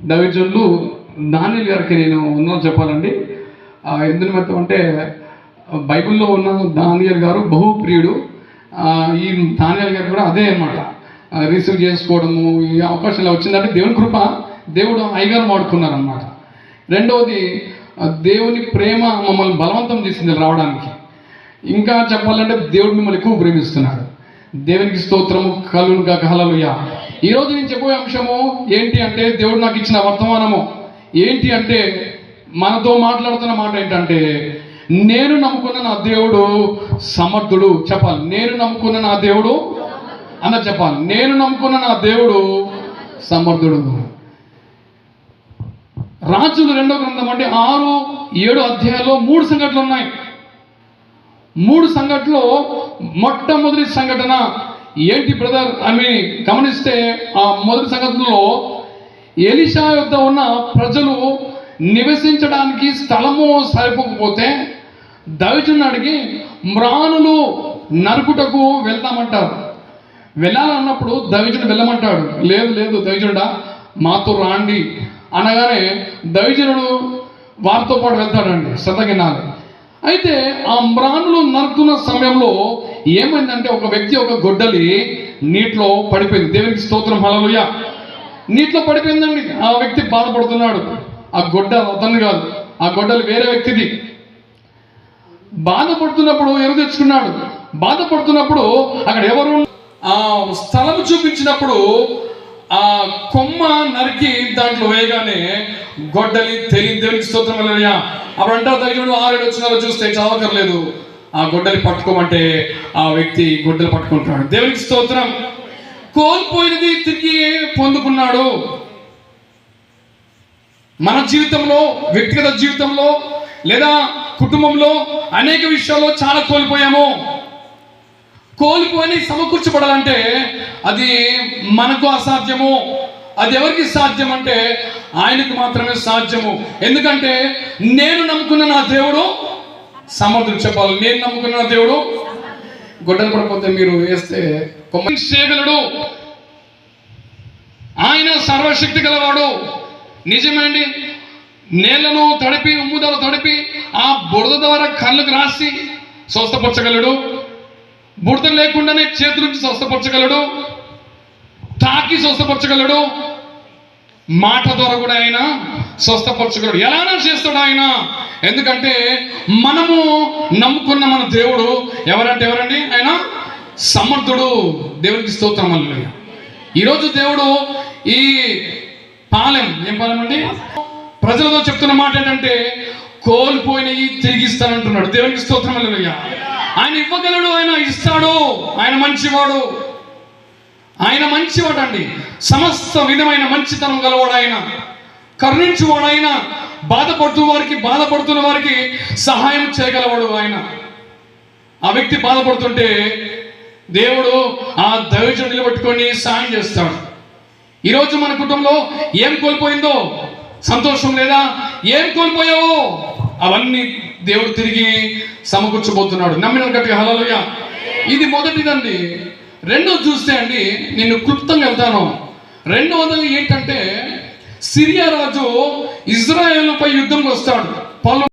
దైవజనులు దానియేలు గారికి నేను ఉన్నది చెప్పాలండి. ఎందు నిమిత్తం అంటే బైబిల్లో ఉన్న దానియేలు గారు బహుప్రియుడు. ఈ దానియేలు గారు కూడా అదే అనమాట, రిసీవ్ చేసుకోవడము ఈ అవకాశం ఇలా వచ్చిందంటే దేవుని కృప, దేవుడు అయ్యగారు వాడుకున్నారనమాట. రెండవది దేవుని ప్రేమ మమ్మల్ని బలవంతం చేసింది రావడానికి. ఇంకా చెప్పాలంటే దేవుడు మిమ్మల్ని ఎక్కువ ప్రేమిస్తున్నాడు. దేవునికి స్తోత్రము కలుగును గాక. హల్లెలూయా. ఈరోజు నేను చెప్పే అంశము ఏంటి అంటే, దేవుడు నాకు ఇచ్చిన వర్తమానము ఏంటి అంటే, మనతో మాట్లాడుతున్న మాట ఏంటంటే, నేను నమ్ముకున్న నా దేవుడు సమర్థుడు. చెప్పాలి, నేను నమ్ముకున్న నా దేవుడు అన్న చెప్పాలి, నేను నమ్ముకున్న నా దేవుడు సమర్థుడు. రాజులు 2వ గ్రంథం అంటే 6-7 అధ్యాయాల్లో 3 సంఘటనలు ఉన్నాయి. 3 సంఘటనలో మొట్టమొదటి సంఘటన ఏంటి బ్రదర్ అని గమనిస్తే, ఆ మొదటి సంఘటనలో ఎలీషా యొద్ద ఉన్న ప్రజలు నివసించడానికి స్థలము సరిపోకపోతే దైవజనుని అడిగి మ్రానులు నరుకుటకు వెళ్దామంటారు. వెళ్ళాలన్నప్పుడు దైవజనుడు వెళ్ళమంటాడు. లేదు లేదు దైవజనుడా మాతో రాండి అనగానే దైవజనుడు వారితో పాటు వెళ్తాడండి, శ్రద్ధగినాలి. అయితే ఆ మ్రానులు నరుకుతున్న సమయంలో ఏమైందంటే, ఒక వ్యక్తి ఒక గొడ్డలి నీటిలో పడిపోయింది. దేవునికి స్తోత్రం, హల్లెలూయా. నీటిలో పడిపోయిందండి. ఆ వ్యక్తి బాధపడుతున్నాడు. ఆ గొడ్డ అతన్ని కాదు, ఆ గొడ్డలి వేరే వ్యక్తిది. బాధపడుతున్నప్పుడు ఎరుగు తెచ్చుకున్నాడు. బాధపడుతున్నప్పుడు అక్కడ ఎవరు ఆ స్థలం చూపించినప్పుడు ఆ కొమ్మ నరికి దాంట్లో వేయగానే గొడ్డలి తెలియదు. దేవునికి స్తోత్రం, హల్లెలూయా. అప్పుడు అంటారు దైవజనుడు 6-7 వచ్చినారో చూస్తే చదవకర్లేదు, ఆ గొడ్డలి పట్టుకోమంటే ఆ వ్యక్తి గొడ్డలి పట్టుకుంటున్నాడు. దేవునికి స్తోత్రం. కోల్పోయినది తిరిగి పొందుకున్నాడు. మన జీవితంలో, వ్యక్తిగత జీవితంలో లేదా కుటుంబంలో అనేక విషయాల్లో చాలా కోల్పోయాము. కోల్పోయి సమకూర్చబడాలంటే అది మనకు అసాధ్యము. అది ఎవరికి సాధ్యం అంటే ఆయనకు మాత్రమే సాధ్యము. ఎందుకంటే నేను నమ్ముకున్న నా దేవుడు సమర్థుడు. చెప్పాలి, నేను నమ్ముకున్న నా దేవుడు. గొడ్డలు పడిపోతే మీరు వేస్తే కొమ్మ చేయగలడు. ఆయన సర్వశక్తి గలవాడు. నిజమేండి, నేలను తడిపి ఉమ్ముదల తడిపి ఆ బురద ద్వారా కళ్ళకు రాసి స్వస్థపరచగలడు. బురద లేకుండానే చేతుల నుంచి స్వస్థపరచగలడు. తాకి స్వస్థపరచగలడు. మాట ద్వారా కూడా ఆయన స్వస్థపరచగలడు. ఎలానో చేస్తాడు ఆయన. ఎందుకంటే మనము నమ్ముకున్న మన దేవుడు ఎవరండి, ఆయన సమర్థుడు. దేవునికి స్తోత్రం, హల్లెలూయా. ఈరోజు దేవుడు ఈ ఏం పాలెం అండి, ప్రజలతో చెప్తున్న మాట ఏంటంటే, కోల్పోయినవి తిరిగిస్తానంటున్నాడు. దేవునికి స్తోత్రం, హల్లెలూయా. ఆయన ఇవ్వగలడు, ఆయన ఇస్తాడు. ఆయన మంచివాడు. ఆయన మంచివాడు అండి. సమస్త విధమైన మంచితనం గలవాడు ఆయన. కరుణించువాడు ఆయన. బాధపడుతున్న వారికి సహాయం చేయగలవాడు ఆయన. ఆ వ్యక్తి బాధపడుతుంటే దేవుడు ఆ దైవజనుడు నిలబెట్టుకొని సహాయం చేస్తాడు. ఈరోజు మన కుటుంబంలో ఏం కోల్పోయిందో, సంతోషం లేదా, ఏం కోల్పోయావో అవన్నీ దేవుడు తిరిగి సమకూర్చబోతున్నాడు. నమ్మిన గట్టిగా హల్లెలూయా. ఇది మొదటిదండి. రెండోది చూస్తే అండి, నేను క్లుప్తంగా వెళ్తాను. రెండవది ఏంటంటే, సిరియా రాజు ఇజ్రాయేలుపై యుద్ధంకి వస్తాడు.